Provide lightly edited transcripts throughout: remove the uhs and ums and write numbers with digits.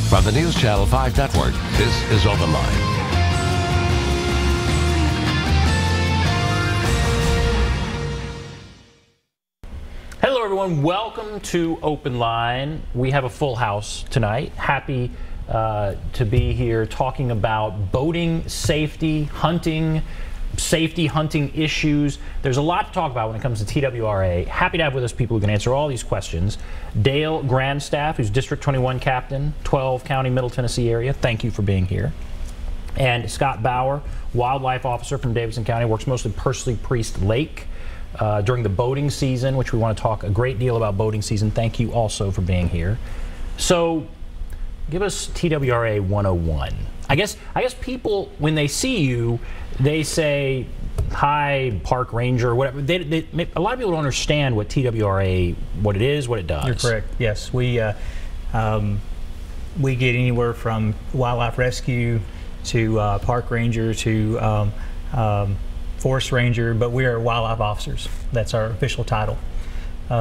From the News Channel 5 Network, this is OpenLine. Hello everyone, welcome to OpenLine. We have a full house tonight. Happy to be here talking about boating safety, hunting issues. There's a lot to talk about when it comes to TWRA. Happy to have with us people who can answer all these questions. Dale Grandstaff, who's District 21 Captain, 12 County, Middle Tennessee area. Thank you for being here. And Scott Bauer, Wildlife Officer from Davidson County, works mostly Pursley Priest Lake during the boating season, which we want to talk a great deal about boating season. Thank you also for being here. So, give us TWRA 101. I guess people, when they see you, they say, hi, park ranger, whatever. A lot of people don't understand what TWRA, what it is, what it does. You're correct. Yes, we get anywhere from wildlife rescue to park ranger to forest ranger, but we are wildlife officers. That's our official title.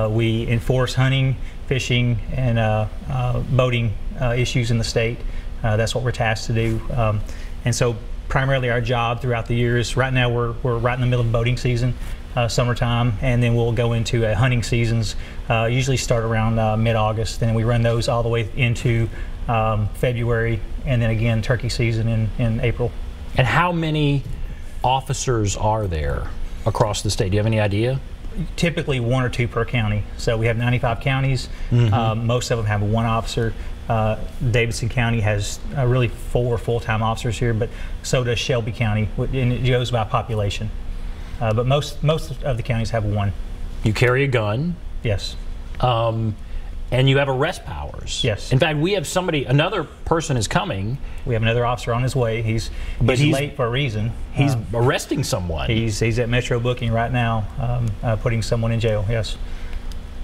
We enforce hunting, fishing, and boating issues in the state. That's what we're tasked to do. And so primarily our job throughout the years, right now we're right in the middle of boating season, summertime, and then we'll go into hunting seasons, usually start around mid-August, and we run those all the way into February, and then again turkey season in April. And how many officers are there across the state? Do you have any idea? Typically 1 or 2 per county. So we have 95 counties. Most of them have 1 officer. Davidson County has really 4 full-time officers here, but so does Shelby County, and it goes by population. But most of the counties have 1. You carry a gun. Yes. And you have arrest powers. Yes. In fact, we have another person is coming. We have another officer on his way. He's late for a reason. He's arresting someone. He's at Metro booking right now, putting someone in jail, yes.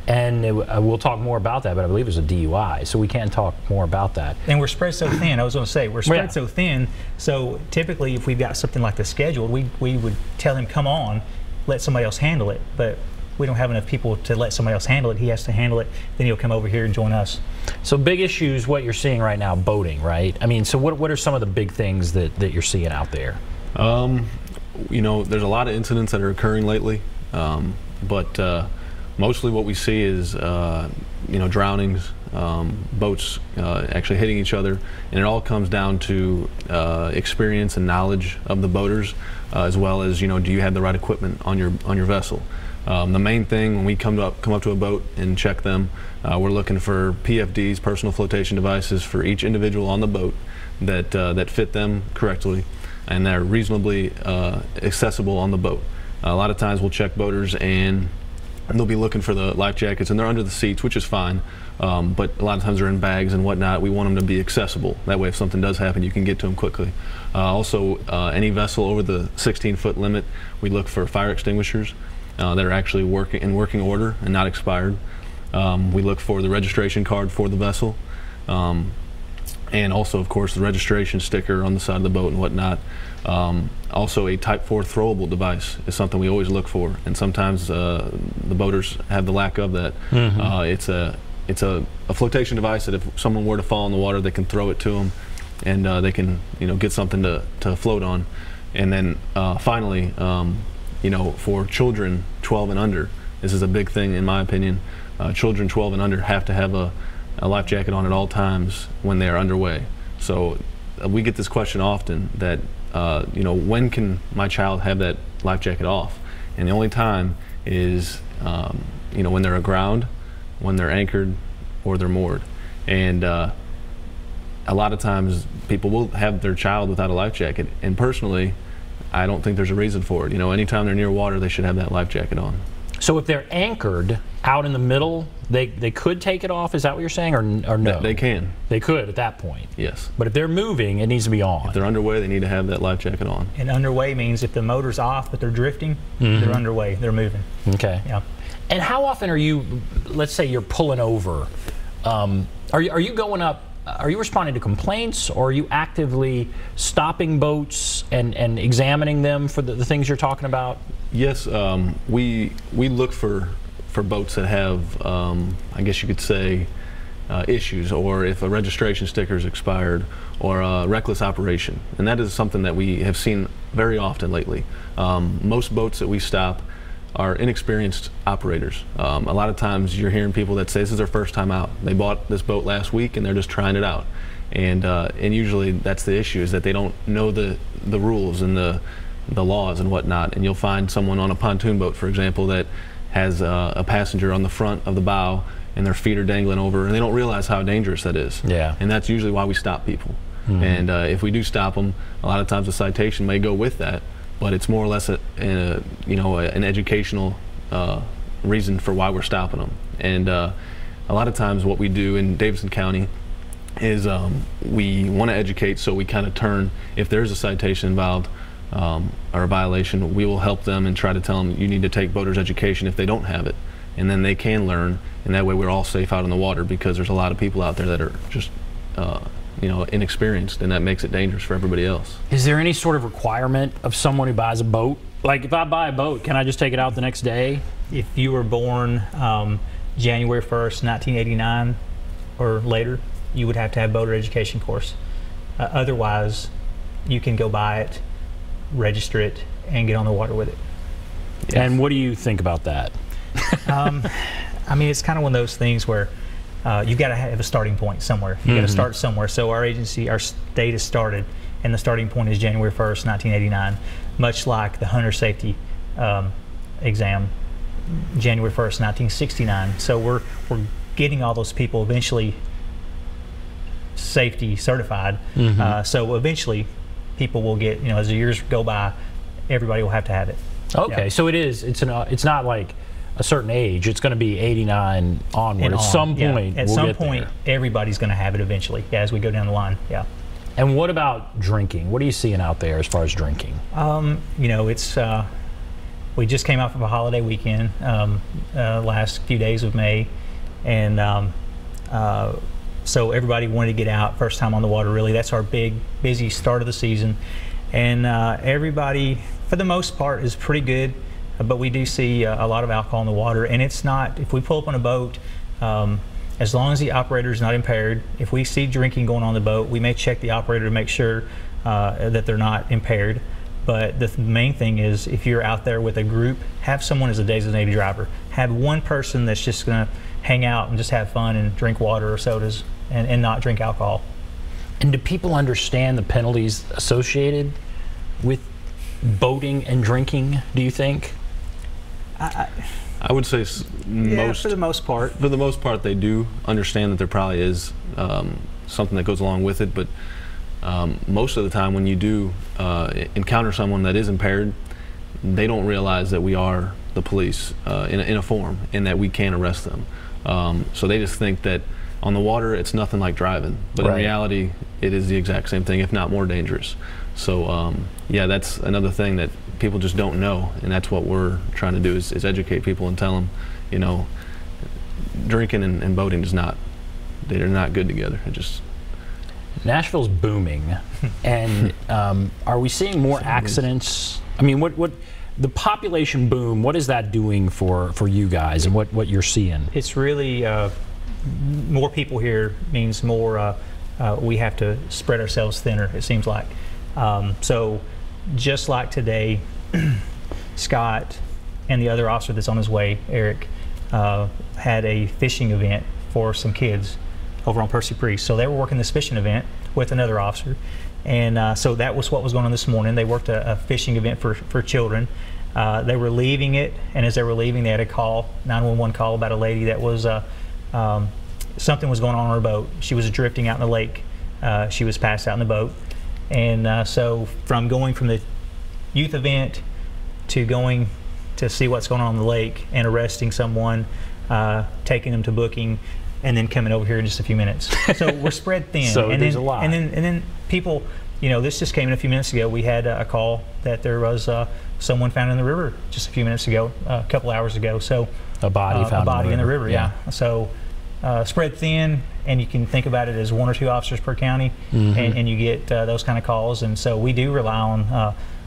And we'll talk more about that, but I believe it's a DUI, so we can talk more about that. And we're spread so thin. I was going to say, we're spread so thin, so typically if we've got something like this scheduled, we would tell him, come on, let somebody else handle it. But we don't have enough people to let somebody else handle it. He has to handle it, then he'll come over here and join us. So big issues, what you're seeing right now, boating, right? I mean, so what are some of the big things that you're seeing out there? You know, there's a lot of incidents that are occurring lately, but mostly what we see is, you know, drownings, boats actually hitting each other, and it all comes down to experience and knowledge of the boaters, as well as, you know, do you have the right equipment on your vessel? The main thing when we come up to a boat and check them, we're looking for PFDs, personal flotation devices, for each individual on the boat that fit them correctly and they're reasonably accessible on the boat. A lot of times we'll check boaters and they'll be looking for the life jackets, and they're under the seats, which is fine, but a lot of times they're in bags and whatnot. We want them to be accessible. That way if something does happen, you can get to them quickly. Also, any vessel over the 16-foot limit, we look for fire extinguishers that are actually in working order and not expired. We look for the registration card for the vessel, and also, of course, the registration sticker on the side of the boat and whatnot. Also, a Type 4 throwable device is something we always look for, and sometimes the boaters have the lack of that. It's a flotation device that if someone were to fall in the water, they can throw it to them, and they can, you know, get something to float on. And then finally, you know, for children 12 and under, this is a big thing in my opinion. Children 12 and under have to have a life jacket on at all times when they are underway. So we get this question often that, you know, when can my child have that life jacket off? And the only time is, you know, when they're aground, when they're anchored, or they're moored. And a lot of times people will have their child without a life jacket, and personally, I don't think there's a reason for it. You know, anytime they're near water, they should have that life jacket on. So if they're anchored out in the middle, they could take it off, is that what you're saying, or no? They can. They could at that point? Yes. But if they're moving, it needs to be on. If they're underway, they need to have that life jacket on. And underway means if the motor's off but they're drifting, they're underway, they're moving. Okay. Yeah. And how often are you, let's say you're pulling over, are you going up, are you responding to complaints, or are you actively stopping boats and examining them for the things you're talking about? Yes, we look for boats that have, I guess you could say, issues, or if a registration sticker is expired, or a reckless operation. And that is something that we have seen very often lately. Most boats that we stop are inexperienced operators. A lot of times you're hearing people that say this is their first time out. They bought this boat last week and they're just trying it out. And usually that's the issue, is that they don't know the rules and the laws and whatnot. And you'll find someone on a pontoon boat, for example, that has a passenger on the front of the bow and their feet are dangling over, and they don't realize how dangerous that is. Yeah. And that's usually why we stop people. Mm-hmm. And if we do stop them, a lot of times a citation may go with that, but it's more or less an educational reason for why we're stopping them. And a lot of times what we do in Davidson County is we want to educate, so we kind of turn, if there's a citation involved or a violation, we will help them and try to tell them you need to take boater's education if they don't have it, and then they can learn, and that way we're all safe out in the water, because there's a lot of people out there that are just inexperienced, and that makes it dangerous for everybody else. Is there any sort of requirement of someone who buys a boat? Like, if I buy a boat, can I just take it out the next day? If you were born January 1st, 1989 or later, you would have to have boater education course. Otherwise, you can go buy it, register it, and get on the water with it. Yes. And what do you think about that? I mean, it's kind of one of those things where you've got to have a starting point somewhere. You've got to start somewhere. So our agency, our state has started, and the starting point is January 1st, 1989, much like the hunter safety exam, January 1st, 1969. So we're getting all those people eventually safety certified. So eventually people will get, as the years go by, everybody will have to have it. Okay, so it's not like a certain age. It's going to be 89 onward. At some point, at some point, everybody's going to have it eventually. Yeah, as we go down the line. Yeah. And what about drinking? What are you seeing out there as far as drinking? It's we just came off of a holiday weekend last few days of May, and so everybody wanted to get out, first time on the water. Really, that's our big busy start of the season, and everybody, for the most part, is pretty good. But we do see a lot of alcohol in the water, and it's not, if we pull up on a boat, as long as the operator is not impaired, if we see drinking going on the boat, we may check the operator to make sure that they're not impaired. But the main thing is, if you're out there with a group, have someone as a designated driver. Have one person that's just going to hang out and just have fun and drink water or sodas and not drink alcohol. And do people understand the penalties associated with boating and drinking, do you think? I would say for the most part. For the most part, they do understand that there probably is something that goes along with it, but most of the time when you do encounter someone that is impaired, they don't realize that we are the police in a form, and that we can arrest them. So they just think that on the water it's nothing like driving, but in reality it is the exact same thing, if not more dangerous. So yeah, that's another thing that people just don't know, and that's what we're trying to do, is educate people and tell them, drinking and boating they're not good together. Nashville's booming, and are we seeing more accidents? I mean, what the population boom, what is that doing for you guys, and what you're seeing? It's really more people here means more we have to spread ourselves thinner, it seems like. So just like today, Scott and the other officer that's on his way, Eric, had a fishing event for some kids over on Percy Priest. So they were working this fishing event with another officer, and so that was what was going on this morning. They worked a fishing event for children. They were leaving it, and as they were leaving, they had a call, 911 call, about a lady that was something was going on her boat. She was drifting out in the lake. She was passed out in the boat. And so from going from the youth event to going to see what's going on in the lake and arresting someone, taking them to booking, and then coming over here in just a few minutes. So we're spread thin. So there's a lot. And then people, this just came in a few minutes ago. We had a call that there was someone found in the river just a few minutes ago, a couple hours ago. So a body found in the river. Yeah. So spread thin, and you can think about it as 1 or 2 officers per county, and you get those kind of calls. And so we do rely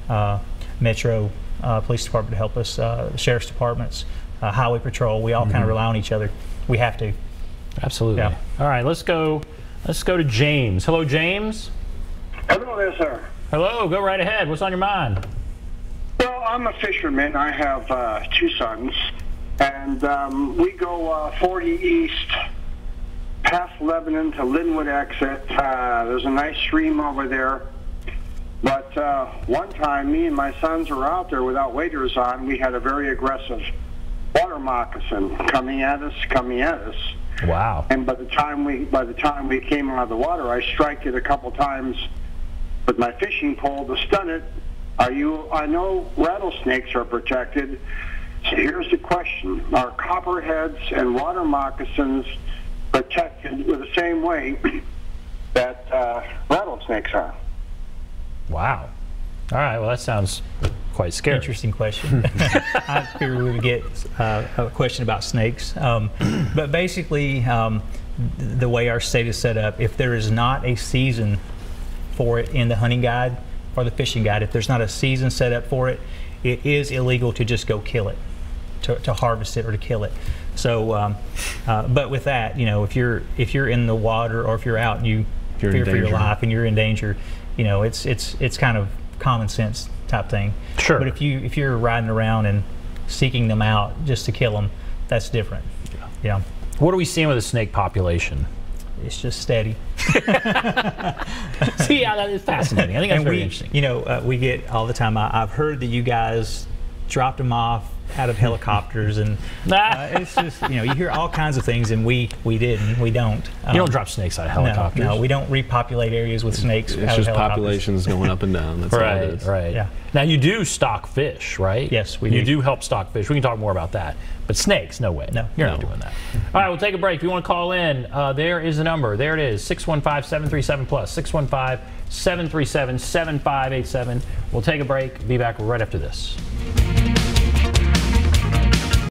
on Metro Police Department to help us, the sheriff's departments, Highway Patrol. We all kind of rely on each other. We have to. Absolutely. Yeah. All right, let's go to James. Hello, James. Hello there, sir. Hello, go right ahead. What's on your mind? Well, I'm a fisherman. I have 2 sons, and we go 40 east, past Lebanon to Linwood exit. There's a nice stream over there. But one time, me and my sons were out there without waders on. We had a very aggressive water moccasin coming at us. Wow. And by the time we came out of the water, I striked it a couple times with my fishing pole to stun it. I know rattlesnakes are protected. So here's the question: are copperheads and water moccasins protected with the same way that rattlesnakes are? Wow. All right. Well, that sounds quite scary. Interesting question. I figured we would get a question about snakes. But basically, the way our state is set up, if there is not a season for it in the hunting guide or the fishing guide, if there's not a season set up for it, it is illegal to just go kill it, to harvest it or to kill it. So, but with that, if you're in the water or if you're out and you fear for your life and you're in danger, it's kind of common sense type thing. Sure. But if you're riding around and seeking them out just to kill them, that's different. Yeah. What are we seeing with the snake population? It's just steady. See, yeah, that is fascinating. I think that's very interesting. We get all the time. I've heard that you guys dropped them off out of helicopters, and it's just you hear all kinds of things, and we don't. You don't drop snakes out of helicopters. No, we don't repopulate areas with snakes. It's just populations going up and down. That's all it is. Right. Yeah. Now you do stock fish, right? Yes, we do. You do help stock fish. We can talk more about that. But snakes, no way. No, you're not doing that. All right, we'll take a break. If you want to call in, there is the number. There it is, 615-737-PLUS, 615-737-7587. We'll take a break. Be back right after this.